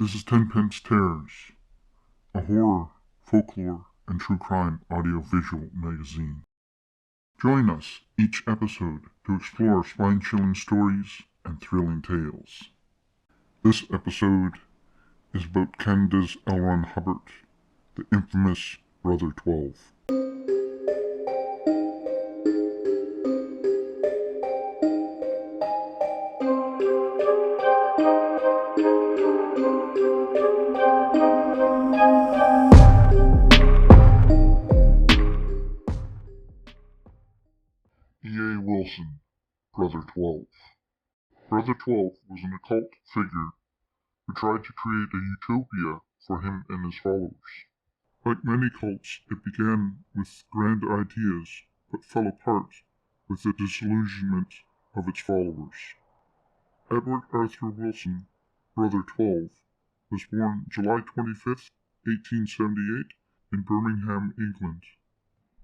This is Tenpence Terrors, a horror, folklore, and true crime audio-visual magazine. Join us each episode to explore spine-chilling stories and thrilling tales. This episode is about Canada's L. Ron Hubbard, the infamous Brother XII. E.A. Wilson, Brother XII. Brother XII was an occult figure who tried to create a utopia for him and his followers. Like many cults, it began with grand ideas, but fell apart with the disillusionment of its followers. Edward Arthur Wilson, Brother XII, was born July 25, 1878, in Birmingham, England.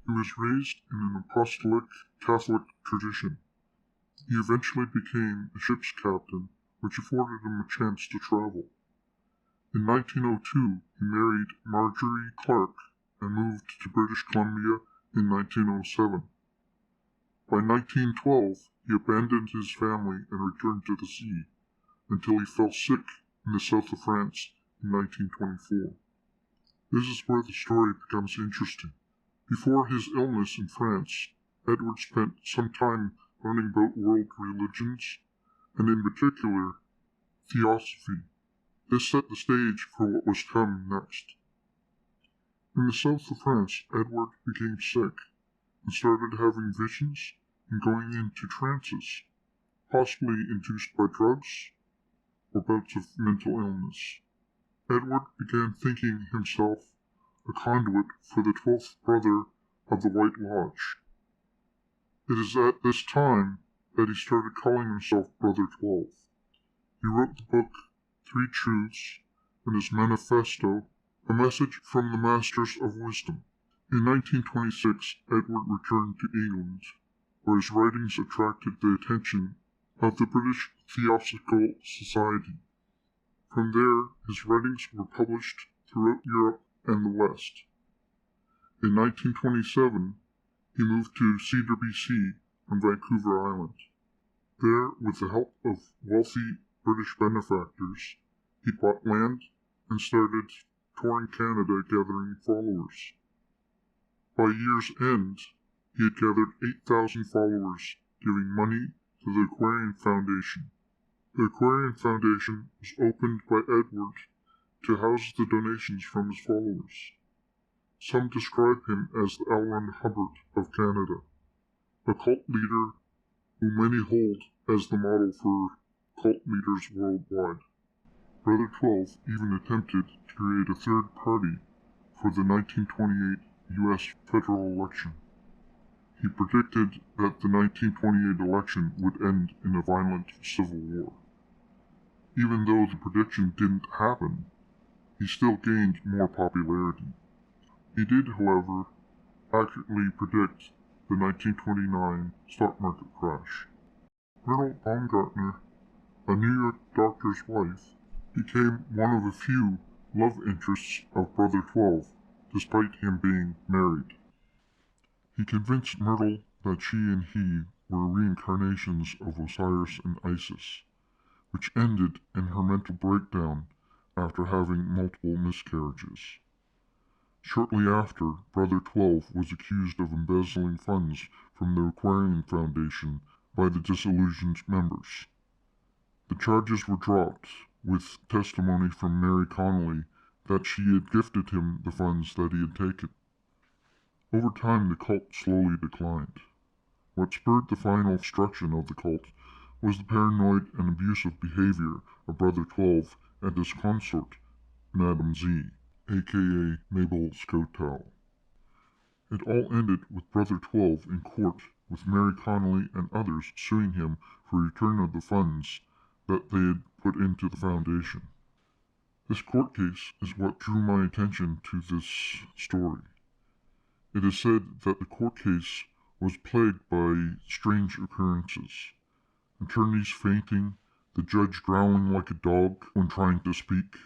He was raised in an Apostolic Catholic tradition. He eventually became a ship's captain, which afforded him a chance to travel. In 1902, he married Margery Clark and moved to British Columbia in 1907. By 1912, he abandoned his family and returned to the sea, until he fell sick in the south of France in 1924. This is where the story becomes interesting. Before his illness in France, Edward spent some time learning about world religions, and in particular, Theosophy. This set the stage for what was to come next. In the south of France, Edward became sick and started having visions and going into trances, possibly induced by drugs or bouts of mental illness. Edward began thinking himself a conduit for the 12th brother of the White Lodge. It is at this time that he started calling himself Brother XII. He wrote the book Three Truths and his manifesto, A Message from the Masters of Wisdom. In 1926, Edward returned to England, where his writings attracted the attention of the British Theosophical Society. From there, his writings were published throughout Europe and the West. In 1927, he moved to Cedar BC on Vancouver Island. There, with the help of wealthy British benefactors, he bought land and started touring Canada gathering followers. By year's end, he had gathered 8,000 followers, giving money to the Aquarian Foundation. The Aquarian Foundation was opened by Edward to house the donations from his followers. Some describe him as the Allen Hubbard of Canada, a cult leader who many hold as the model for cult leaders worldwide. Brother XII even attempted to create a third party for the 1928 U.S. federal election. He predicted that the 1928 election would end in a violent civil war. Even though the prediction didn't happen, he still gained more popularity. He did, however, accurately predict the 1929 stock market crash. Myrtle Baumgartner, a New York doctor's wife, became one of a few love interests of Brother XII, despite him being married. He convinced Myrtle that she and he were reincarnations of Osiris and Isis, which ended in her mental breakdown after having multiple miscarriages. Shortly after, Brother XII was accused of embezzling funds from the Aquarian Foundation by the disillusioned members. The charges were dropped, with testimony from Mary Connolly that she had gifted him the funds that he had taken. Over time, the cult slowly declined. What spurred the final destruction of the cult was the paranoid and abusive behavior of Brother XII and his consort, Madame Z, aka Mabel Skowtow. It all ended with Brother XII in court, with Mary Connolly and others suing him for return of the funds that they had put into the foundation. This court case is what drew my attention to this story. It is said that the court case was plagued by strange occurrences. Attorneys fainting, the judge growling like a dog when trying to speak,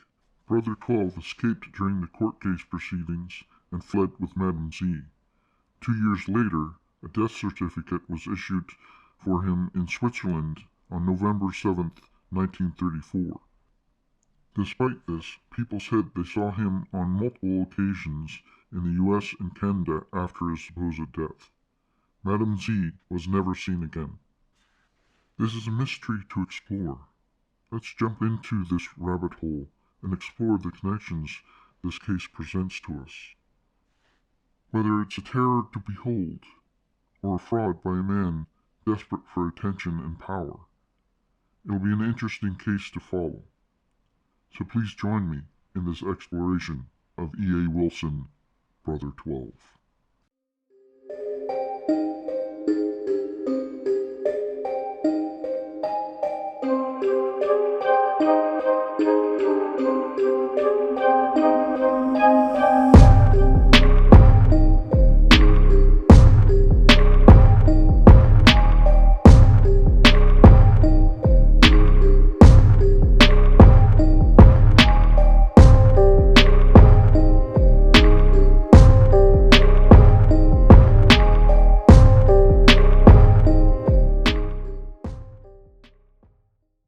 Brother XII escaped during the court case proceedings and fled with Madame Z. 2 years later, a death certificate was issued for him in Switzerland on November 7, 1934. Despite this, people said they saw him on multiple occasions in the US and Canada after his supposed death. Madame Z was never seen again. This is a mystery to explore. Let's jump into this rabbit hole and explore the connections this case presents to us. Whether it's a terror to behold, or a fraud by a man desperate for attention and power, it'll be an interesting case to follow. So please join me in this exploration of E.A. Wilson, Brother XII.